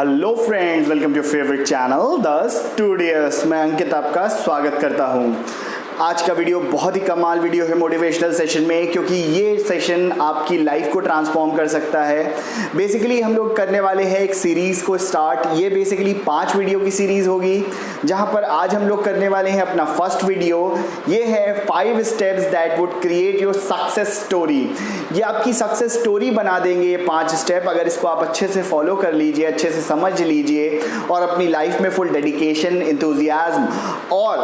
Hello friends, welcome to your favourite channel the studious. मैं अंकित आपका स्वागत करता हूं। आज का वीडियो बहुत ही कमाल वीडियो है मोटिवेशनल सेशन में, क्योंकि ये सेशन आपकी लाइफ को ट्रांसफॉर्म कर सकता है। बेसिकली हम लोग करने वाले हैं एक सीरीज़ को स्टार्ट। ये बेसिकली 5 वीडियो की सीरीज़ होगी, जहां पर आज हम लोग करने वाले हैं अपना फर्स्ट वीडियो। ये है 5 steps that would create your success story. ये आपकी सक्सेस स्टोरी बना देंगे ये 5 स्टेप। अगर इसको आप अच्छे से फॉलो कर लीजिए, अच्छे से समझ लीजिए और अपनी लाइफ में फुल डेडिकेशन, एंथुसियाज्म और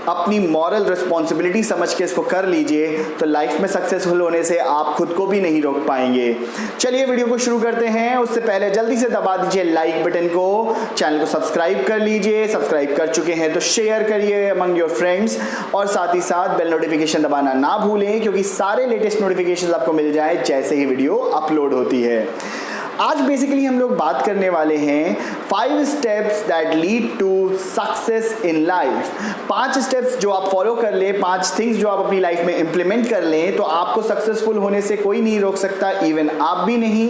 अपनी मॉरल रिस्पॉन्सिबिलिटी समझ के इसको कर लीजिए, तो लाइफ में सक्सेसफुल होने से आप खुद को भी नहीं रोक पाएंगे। चलिए वीडियो को शुरू करते हैं। उससे पहले जल्दी से दबा दीजिए लाइक बटन को, चैनल को सब्सक्राइब कर लीजिए। सब्सक्राइब कर चुके हैं तो शेयर करिए अमंग योर फ्रेंड्स, और साथ ही साथ बेल नोटिफिकेशन दबाना ना भूलें, क्योंकि सारे लेटेस्ट नोटिफिकेशन आपको मिल जाए जैसे ही वीडियो अपलोड होती है। आज बेसिकली हम लोग बात करने वाले हैं 5 steps that lead to success in life. 5 steps जो आप फॉलो कर ले, 5 थिंग्स जो आप अपनी लाइफ में इंप्लीमेंट कर लें, तो आपको सक्सेसफुल होने से कोई नहीं रोक सकता, इवन आप भी नहीं।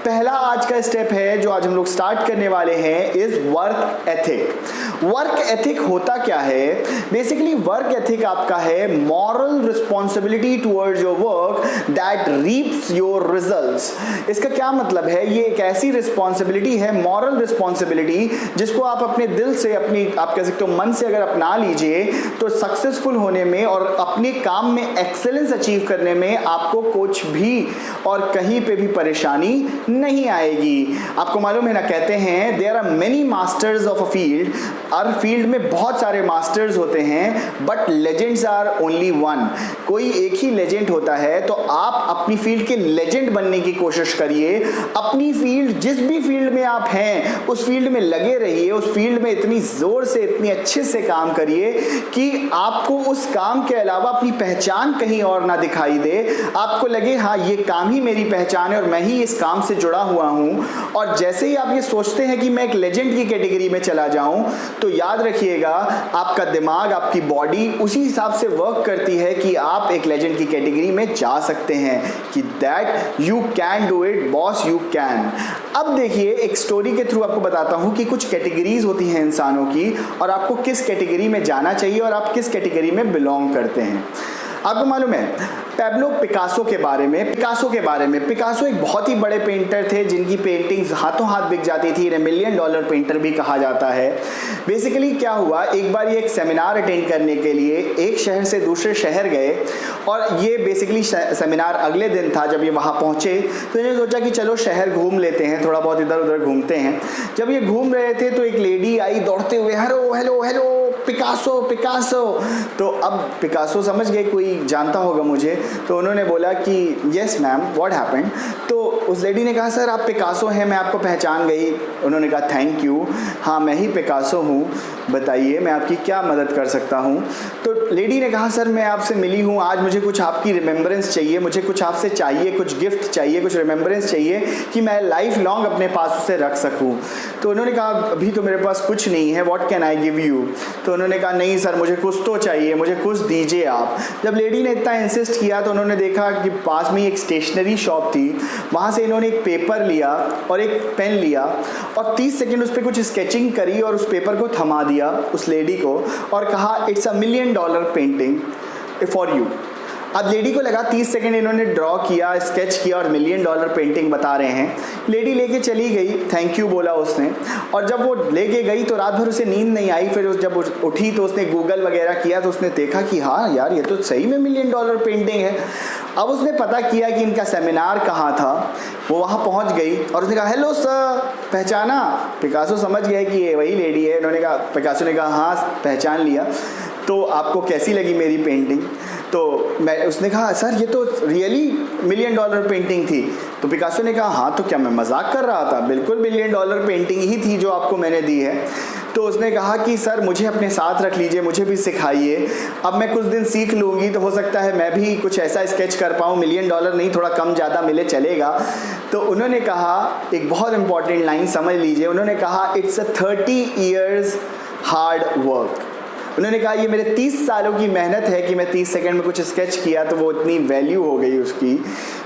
पहला आज का स्टेप है जो आज हम लोग स्टार्ट करने वाले हैं, is work ethic. Work ethic होता क्या है? बेसिकली वर्क एथिक आपका है moral responsibility towards your work that reefs your results. इसका क्या मतलब है? ये एक ऐसी रिस्पॉन्सिबिलिटी है, मॉरल रिस्पॉन्सिबिलिटी, जिसको आप अपने दिल से, अपनी आप कह सकते हो मन से अगर अपना लीजिए, तो सक्सेसफुल होने में और अपने काम में एक्सेलेंस अचीव करने में आपको कुछ भी और कहीं पे भी परेशानी नहीं आएगी। आपको मालूम है ना, कहते हैं there are many masters of a field. हर फील्ड में बहुत सारे मास्टर्स होते हैं, but legends are only one. कोई एक ही लेजेंड होता है। तो आप अपनी फील्ड के लेजेंड बनने की कोशिश करिए। अपनी फील्ड, जिस भी फील्ड में आप हैं, उस फील्ड में लगे रहिए। उस फील्ड में इतनी जोर से, इतनी अच्छे से काम करिए कि आपको उस काम के अलावा अपनी पहचान कहीं और ना दिखाई दे। आपको लगे हाँ, ये काम ही मेरी पहचान है और मैं ही इस काम से जुड़ा हुआ हूं। और जैसे ही आप ये सोचते हैं कि मैं एक लेजेंड की कैटेगरी में चला जाऊं, तो याद रखिएगा आपका दिमाग, आपकी बॉडी उसी हिसाब से वर्क करती है कि आप एक लेजेंड की कैटेगरी में जा सकते हैं, कि that you can do it boss, you can. अब देखिए, एक स्टोरी के थ्रू आपको बताता हूं कि कुछ कैटेगरीज होती हैं इंसानों की, और आपको किस कैटेगरी में जाना चाहिए और आप किस कैटेगरी में बिलोंग करते हैं। आपको मालूम है पैब्लो पिकासो के बारे में? पिकासो एक बहुत ही बड़े पेंटर थे, जिनकी पेंटिंग्स हाथों हाथ बिक जाती थी। $1 मिलियन पेंटर भी कहा जाता है। बेसिकली क्या हुआ, एक बार ये एक सेमिनार अटेंड करने के लिए एक शहर से दूसरे शहर गए, और ये बेसिकली सेमिनार अगले दिन था। जब ये वहाँ पहुँचे तो इन्होंने सोचा कि चलो शहर घूम लेते हैं, थोड़ा बहुत इधर उधर घूमते हैं। जब ये घूम रहे थे तो एक लेडी आई दौड़ते हुए, hello hello hello Picasso Picasso. तो अब पिकासो समझ गए कोई जानता होगा मुझे, तो उन्होंने बोला कि यस मैम, व्हाट हैपेंड। तो उस लेडी ने कहा सर आप पिकासो हैं, मैं आपको पहचान गई। उन्होंने कहा थैंक यू, हाँ मैं ही पिकासो हूँ, बताइए मैं आपकी क्या मदद कर सकता हूँ। तो लेडी ने कहा सर मैं आपसे मिली हूँ, आज मुझे कुछ आपकी रिमेम्बरेंस चाहिए, मुझे कुछ आपसे चाहिए, कुछ गिफ्ट चाहिए, कुछ रिमेम्बरेंस चाहिए कि मैं लाइफ लॉन्ग अपने पास उसे रख सकूँ। तो उन्होंने कहा अभी तो मेरे पास कुछ नहीं है, what can I give you. तो उन्होंने कहा नहीं सर, मुझे कुछ तो चाहिए, मुझे कुछ दीजिए आप। जब लेडी ने इतना इंसिस्ट किया तो उन्होंने देखा कि पास में एक स्टेशनरी शॉप थी, वहाँ से इन्होंने एक पेपर लिया और एक पेन लिया और 30 सेकंड उस पर कुछ स्केचिंग करी और उस पेपर को थमा दिया उस लेडी को और कहा it's $1 million painting for you. अब लेडी को लगा 30 सेकंड इन्होंने ड्रॉ किया, स्केच किया और $1 मिलियन पेंटिंग बता रहे हैं। लेडी लेके चली गई, थैंक यू बोला उसने, और जब वो लेके गई तो रात भर उसे नींद नहीं आई। फिर जब उठी तो उसने गूगल वगैरह किया तो उसने देखा कि हाँ यार, ये तो सही में $1 मिलियन पेंटिंग है। अब उसने पता किया कि इनका सेमिनार कहाँ था। वो वहाँ पहुँच गई और उसने कहा हेलो सर, पहचाना? पिकासो समझ गए कि ये वही लेडी है। उन्होंने कहा, पिकासो ने कहा हाँ पहचान लिया, तो आपको कैसी लगी मेरी पेंटिंग? तो उसने कहा सर ये तो रियली $1 मिलियन पेंटिंग थी। तो पिकासो ने कहा हाँ तो क्या मैं मजाक कर रहा था? बिल्कुल $1 मिलियन पेंटिंग ही थी जो आपको मैंने दी है। तो उसने कहा कि सर मुझे अपने साथ रख लीजिए, मुझे भी सिखाइए, अब मैं कुछ दिन सीख लूँगी तो हो सकता है मैं भी कुछ ऐसा स्केच कर पाऊँ, $1 मिलियन नहीं, थोड़ा कम ज़्यादा मिले चलेगा। तो उन्होंने कहा एक बहुत इंपॉर्टेंट लाइन समझ लीजिए, उन्होंने कहा it's a 30 years hard work. उन्होंने कहा ये मेरे 30 सालों की मेहनत है कि मैं 30 सेकंड में कुछ स्केच किया, तो वो इतनी वैल्यू हो गई उसकी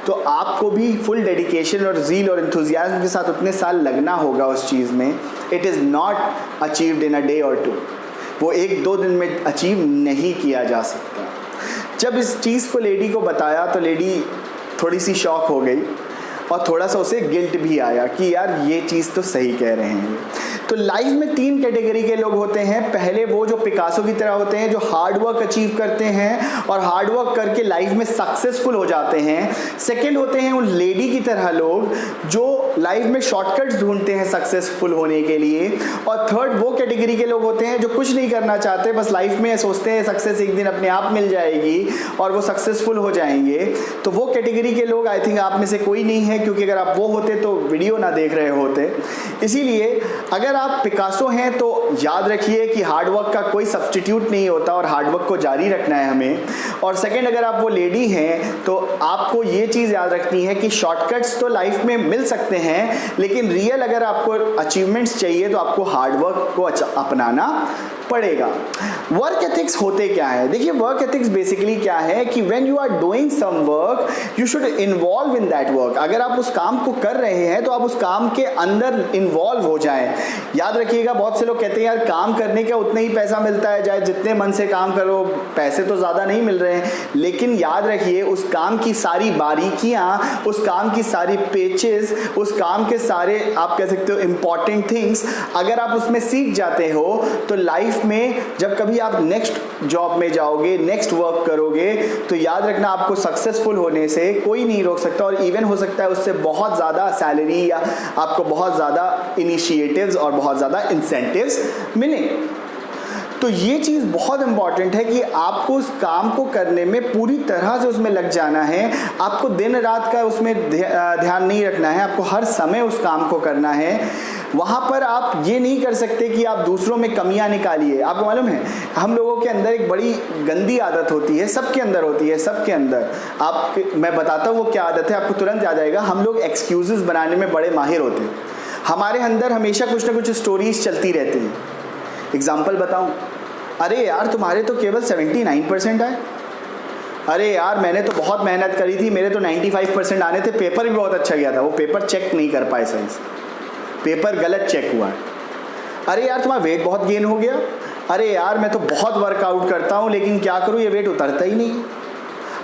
तो आपको भी फुल डेडिकेशन और ज़ील और एंथुजियाज्म के साथ उतने साल लगना होगा उस चीज़ में. It is not achieved in a day और टू. वो 1-2 दिन में अचीव नहीं किया जा सकता. जब इस चीज़ को लेडी को बताया तो लेडी थोड़ी सी शॉक हो गई और थोड़ा सा उसे गिल्ट भी आया कि यार ये चीज़ तो सही कह रहे हैं. तो लाइफ में 3 कैटेगरी के लोग होते हैं. पहले वो जो पिकासो की तरह होते हैं, जो हार्ड वर्क अचीव करते हैं और हार्ड वर्क करके लाइफ में सक्सेसफुल हो जाते हैं. सेकंड होते हैं उन लेडी की तरह लोग जो लाइफ में शॉर्टकट्स ढूंढते हैं सक्सेसफुल होने के लिए. और थर्ड वो कैटेगरी के लोग होते हैं जो कुछ नहीं करना चाहते, बस लाइफ में सोचते हैं सक्सेस एक दिन अपने आप मिल जाएगी और वो सक्सेसफुल हो जाएंगे. तो वो कैटेगरी के लोग आई थिंक आप में से कोई नहीं है, क्योंकि अगर आप वो होते तो वीडियो ना देख रहे होते. इसीलिए अगर आप पिकासो हैं तो याद रखिए कि हार्ड वर्क का कोई सब्स्टिट्यूट नहीं होता और हार्ड वर्क को जारी रखना है हमें. और सेकंड, अगर आप वो लेडी हैं तो आपको ये चीज़ याद रखनी है कि शॉर्टकट्स तो लाइफ में मिल सकते हैं, लेकिन रियल अगर आपको अचीवमेंट्स चाहिए तो आपको हार्ड वर्क को अपनाना पड़ेगा. वर्क एथिक्स होते क्या है? देखिए, वर्क एथिक्स बेसिकली क्या है कि when you are doing some work you should involve in that work. अगर आप उस काम को कर रहे हैं तो आप उस काम के अंदर इन्वॉल्व हो जाएं. याद रखिएगा, बहुत से लोग कहते हैं यार काम करने का उतना ही पैसा मिलता है, चाहे जितने मन से काम करो, पैसे तो ज़्यादा नहीं मिल रहे हैं. लेकिन याद रखिए, उस काम की सारी बारीकियाँ, उस काम की सारी पेचेस, उस काम के सारे आप कह सकते हो इंपॉर्टेंट थिंग्स अगर आप उसमें सीख जाते हो तो लाइफ में जब कभी आप नेक्स्ट जॉब में जाओगे, नेक्स्ट वर्क करोगे, तो याद रखना आपको सक्सेसफुल होने से कोई नहीं रोक सकता. और इवन हो सकता है उससे बहुत ज़्यादा सैलरी या आपको बहुत ज़्यादा इनिशिएटिव्स और बहुत ज़्यादा इंसेंटिव्स मिले. तो ये चीज़ बहुत इंपॉर्टेंट है कि आपको उस काम को करने में पूरी तरह से उसमें लग जाना है. आपको दिन रात का उसमें ध्यान नहीं रखना है, आपको हर समय उस काम को करना है. वहाँ पर आप ये नहीं कर सकते कि आप दूसरों में कमियां निकालिए. आपको मालूम है, हम लोगों के अंदर एक बड़ी गंदी आदत होती है, सबके अंदर होती है, सबके अंदर. मैं बताता हूँ वो क्या आदत है, आपको तुरंत याद आएगा. हम लोग एक्सक्यूजेस बनाने में बड़े माहिर होते हैं. हमारे अंदर हमेशा कुछ ना कुछ स्टोरीज चलती रहती हैं. एग्जाम्पल बताऊँ, अरे यार तुम्हारे तो केवल 79% आए. अरे यार मैंने तो बहुत मेहनत करी थी, मेरे तो 95% आने थे, पेपर भी बहुत अच्छा गया था, वो पेपर चेक नहीं कर पाए सही से, पेपर गलत चेक हुआ है. अरे यार तुम्हारा वेट बहुत गेन हो गया. अरे यार मैं तो बहुत वर्कआउट करता हूँ, लेकिन क्या करूँ ये वेट उतरता ही नहीं.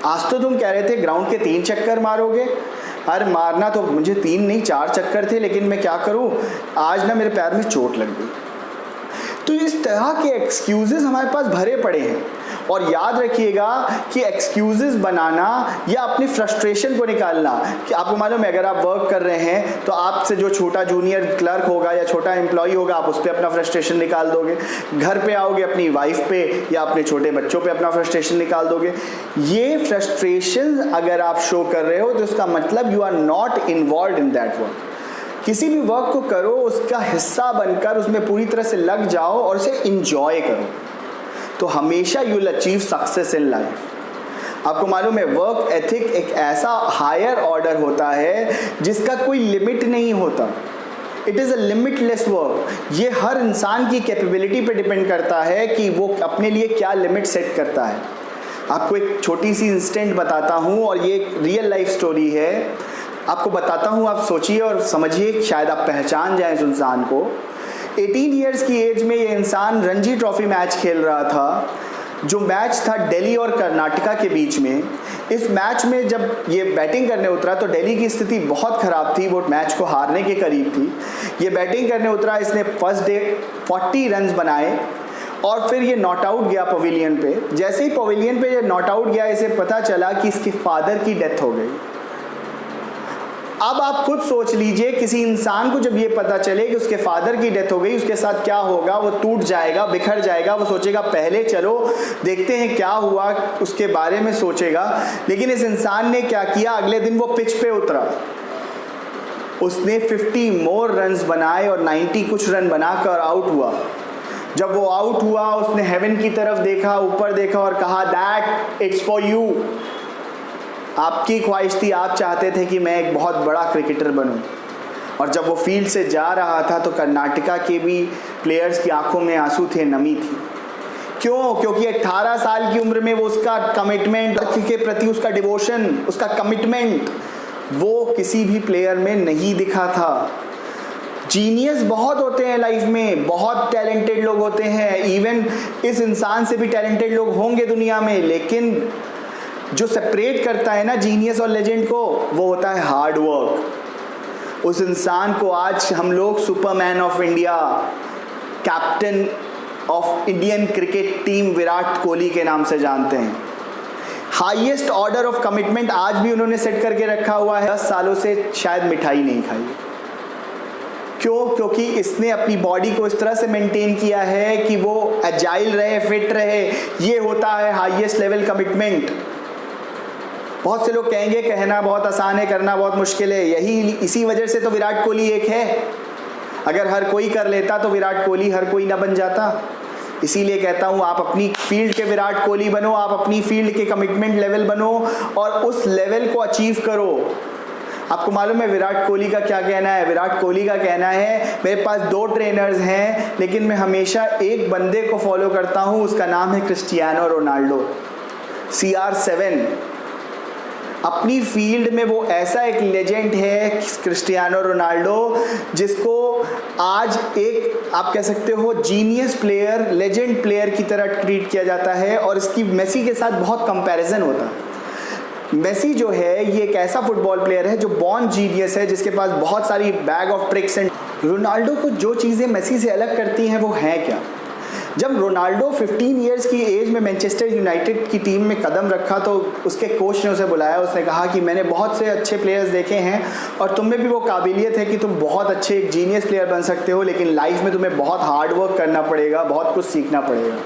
आज तो तुम कह रहे थे ग्राउंड के 3 चक्कर मारोगे. अरे मारना तो मुझे 3 नहीं 4 चक्कर थे, लेकिन मैं क्या करूँ, आज ना मेरे पैर में चोट लग गई. तो इस तरह के एक्सक्यूजेस हमारे पास भरे पड़े हैं. और याद रखिएगा कि एक्सक्यूजेस बनाना या अपनी फ्रस्ट्रेशन को निकालना, कि आपको मालूम है अगर आप वर्क कर रहे हैं तो आपसे जो छोटा जूनियर क्लर्क होगा या छोटा एम्प्लॉय होगा, आप उस पर अपना फ्रस्ट्रेशन निकाल दोगे. घर पे आओगे अपनी वाइफ पे या अपने छोटे बच्चों पे अपना फ्रस्ट्रेशन निकाल दोगे. ये फ्रस्ट्रेशन अगर आप शो कर रहे हो तो इसका मतलब you are not involve in that work. किसी भी वर्क को करो, उसका हिस्सा बनकर उसमें पूरी तरह से लग जाओ और उसे इंजॉय करो, तो हमेशा you will achieve success in life. आपको मालूम है वर्क एथिक एक ऐसा हायर ऑर्डर होता है जिसका कोई लिमिट नहीं होता. It is a limitless work. ये हर इंसान की कैपेबिलिटी पे डिपेंड करता है कि वो अपने लिए क्या लिमिट सेट करता है. आपको एक छोटी सी इंस्टेंट बताता हूँ और ये एक रियल लाइफ स्टोरी है. आपको बताता हूँ, आप सोचिए और समझिए, शायद आप पहचान जाएं इस इंसान को. 18 ईयर्स की एज में ये इंसान रणजी ट्रॉफी मैच खेल रहा था, जो मैच था दिल्ली और कर्नाटका के बीच में. इस मैच में जब ये बैटिंग करने उतरा तो दिल्ली की स्थिति बहुत ख़राब थी, वो मैच को हारने के करीब थी. ये बैटिंग करने उतरा, इसने फर्स्ट डे 40 रन्स बनाए और फिर ये नॉट आउट गया पवेलियन पे. जैसे ही पवेलियन पे ये नॉट आउट गया, इसे पता चला कि इसके फादर की डेथ हो गई. अब आप खुद सोच लीजिए, किसी इंसान को जब ये पता चले कि उसके फादर की डेथ हो गई, उसके साथ क्या होगा. वो टूट जाएगा, बिखर जाएगा. वो सोचेगा पहले चलो देखते हैं क्या हुआ, उसके बारे में सोचेगा. लेकिन इस इंसान ने क्या किया, अगले दिन वो पिच पे उतरा, उसने 50 मोर रन्स बनाए और 90 कुछ रन बनाकर आउट हुआ. जब वो आउट हुआ, उसने हेवन की तरफ देखा, ऊपर देखा और कहा दैट इट्स फॉर यू. आपकी ख्वाहिश थी, आप चाहते थे कि मैं एक बहुत बड़ा क्रिकेटर बनूं. और जब वो फील्ड से जा रहा था तो कर्नाटका के भी प्लेयर्स की आंखों में आंसू थे, नमी थी. क्यों? क्योंकि 18 साल की उम्र में वो उसका कमिटमेंट के प्रति, उसका डिवोशन, उसका कमिटमेंट वो किसी भी प्लेयर में नहीं दिखा था। जीनियस बहुत होते हैं लाइफ में, बहुत टैलेंटेड लोग होते हैं, इवन इस इंसान से भी टैलेंटेड लोग होंगे दुनिया में, लेकिन जो सेपरेट करता है ना जीनियस और लेजेंड को, वो होता है हार्ड वर्क। उस इंसान को आज हम लोग Superman of India, captain of Indian cricket team Virat Kohli के नाम से जानते हैं। हाईएस्ट ऑर्डर ऑफ कमिटमेंट आज भी उन्होंने सेट करके रखा हुआ है। 10 सालों से शायद मिठाई नहीं खाई। क्यों? क्योंकि इसने अपनी बॉडी को इस तरह से मेंटेन किया है कि वो एजाइल रहे, फिट रहे। ये होता है हाईएस्ट लेवल कमिटमेंट। बहुत से लोग कहेंगे कहना बहुत आसान है, करना बहुत मुश्किल है। इसी वजह से तो विराट कोहली एक है। अगर हर कोई कर लेता तो विराट कोहली हर कोई ना बन जाता। इसीलिए कहता हूँ आप अपनी फील्ड के विराट कोहली बनो, आप अपनी फील्ड के कमिटमेंट लेवल बनो और उस लेवल को अचीव करो। आपको मालूम है विराट कोहली का क्या कहना है? विराट कोहली का कहना है मेरे पास 2 ट्रेनर्स हैं, लेकिन मैं हमेशा एक बंदे को फॉलो करता हूँ, उसका नाम है क्रिस्टियानो रोनाल्डो, CR7। अपनी फील्ड में वो ऐसा एक लेजेंड है क्रिस्टियानो रोनाल्डो, जिसको आज एक आप कह सकते हो जीनियस प्लेयर, लेजेंड प्लेयर की तरह ट्रीट किया जाता है और इसकी मेसी के साथ बहुत कंपैरिजन होता है। मेसी जो है ये एक ऐसा फुटबॉल प्लेयर है जो बॉर्न जीनियस है, जिसके पास बहुत सारी bag of tricks and Ronaldo को जो चीज़ें मेसी से अलग करती हैं वो हैं क्या? जब रोनाल्डो 15 इयर्स की एज में मैनचेस्टर यूनाइटेड की टीम में कदम रखा तो उसके कोच ने उसे बुलाया। उसने कहा कि मैंने बहुत से अच्छे प्लेयर्स देखे हैं और तुम में भी वो काबिलियत है कि तुम बहुत अच्छे एक जीनियस प्लेयर बन सकते हो, लेकिन लाइफ में तुम्हें बहुत हार्ड वर्क करना पड़ेगा, बहुत कुछ सीखना पड़ेगा।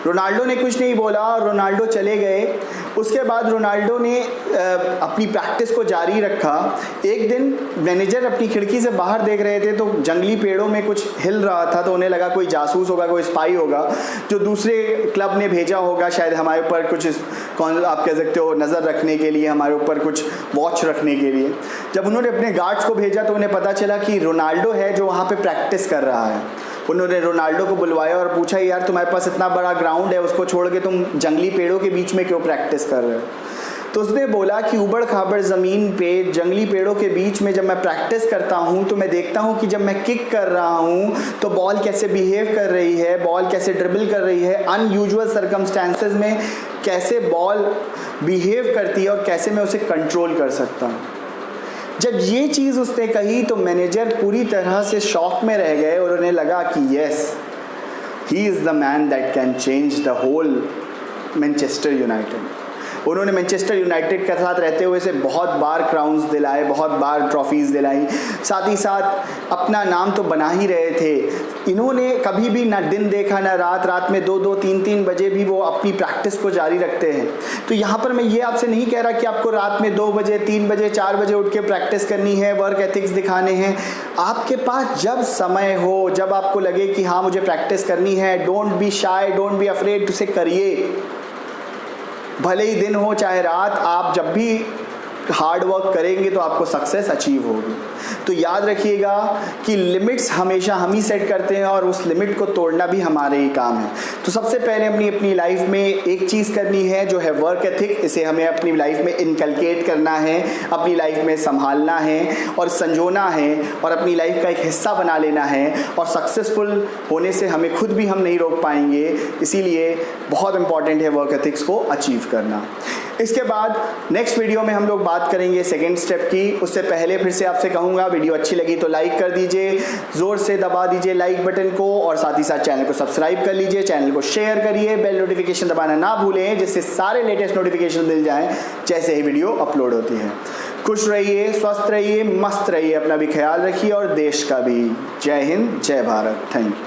रोनाल्डो ने कुछ नहीं बोला और रोनाल्डो चले गए। उसके बाद रोनाल्डो ने अपनी प्रैक्टिस को जारी रखा। एक दिन मैनेजर अपनी खिड़की से बाहर देख रहे थे तो जंगली पेड़ों में कुछ हिल रहा था, तो उन्हें लगा कोई जासूस होगा, कोई स्पाई होगा जो दूसरे क्लब ने भेजा होगा, शायद हमारे ऊपर कुछ आप कह सकते हो नज़र रखने के लिए, हमारे ऊपर कुछ वॉच रखने के लिए। जब उन्होंने अपने गार्ड्स को भेजा तो उन्हें पता चला कि रोनाल्डो है जो वहाँ पर प्रैक्टिस कर रहा है। उन्होंने रोनाल्डो को बुलवाया और पूछा यार तुम्हारे पास इतना बड़ा ग्राउंड है, उसको छोड़ के तुम जंगली पेड़ों के बीच में क्यों प्रैक्टिस कर रहे हो? तो उसने बोला कि उबड़ खाबड़ ज़मीन पे जंगली पेड़ों के बीच में जब मैं प्रैक्टिस करता हूँ तो मैं देखता हूँ कि जब मैं किक कर रहा हूँ तो बॉल कैसे बिहेव कर रही है, बॉल कैसे ड्रिबल कर रही है, अनयूजुअल सर्कमस्टेंसेस में कैसे बॉल बिहेव करती है और कैसे मैं उसे कंट्रोल कर सकता हूँ। जब ये चीज़ उसने कही तो मैनेजर पूरी तरह से शॉक में रह गए और उन्हें लगा कि yes, he is the man that can change the whole Manchester United. उन्होंने मैनचेस्टर यूनाइटेड के साथ रहते हुए से बहुत बार क्राउन्स दिलाए, बहुत बार ट्रॉफीज़ दिलाई, साथ ही साथ अपना नाम तो बना ही रहे थे। इन्होंने कभी भी ना दिन देखा ना रात, रात में 2-2 3-3 बजे भी वो अपनी प्रैक्टिस को जारी रखते हैं। तो यहाँ पर मैं ये आपसे नहीं कह रहा कि आपको रात में 2 बजे 3 बजे 4 बजे उठ के प्रैक्टिस करनी है, वर्क एथिक्स दिखाने हैं। आपके पास जब समय हो, जब आपको लगे कि हाँ मुझे प्रैक्टिस करनी है, don't be shy, don't be afraid, उसे करिए। भले ही दिन हो चाहे रात, आप जब भी हार्ड वर्क करेंगे तो आपको सक्सेस अचीव होगी। तो याद रखिएगा कि लिमिट्स हमेशा हम ही सेट करते हैं और उस लिमिट को तोड़ना भी हमारे ही काम है। तो सबसे पहले अपनी लाइफ में एक चीज़ करनी है जो है वर्क एथिक। इसे हमें अपनी लाइफ में इनकलकेट करना है, अपनी लाइफ में संभालना है और संजोना है और अपनी लाइफ का एक हिस्सा बना लेना है। और सक्सेसफुल होने से हमें खुद भी हम नहीं रोक पाएंगे, इसीलिए बहुत इंपॉर्टेंट है वर्क एथिक्स को अचीव करना। इसके बाद नेक्स्ट वीडियो में हम लोग बात करेंगे सेकेंड स्टेप की। उससे पहले फिर से आपसे कहूँगा वीडियो अच्छी लगी तो लाइक कर दीजिए, ज़ोर से दबा दीजिए लाइक बटन को और साथ ही साथ चैनल को सब्सक्राइब कर लीजिए, चैनल को शेयर करिए, बेल नोटिफिकेशन दबाना ना भूलें जिससे सारे लेटेस्ट नोटिफिकेशन मिल जाएं जैसे ही वीडियो अपलोड होती है। खुश रहिए, स्वस्थ रहिए, मस्त रहिए, अपना भी ख्याल रखिए और देश का भी। जय हिंद, जय भारत। Thank you.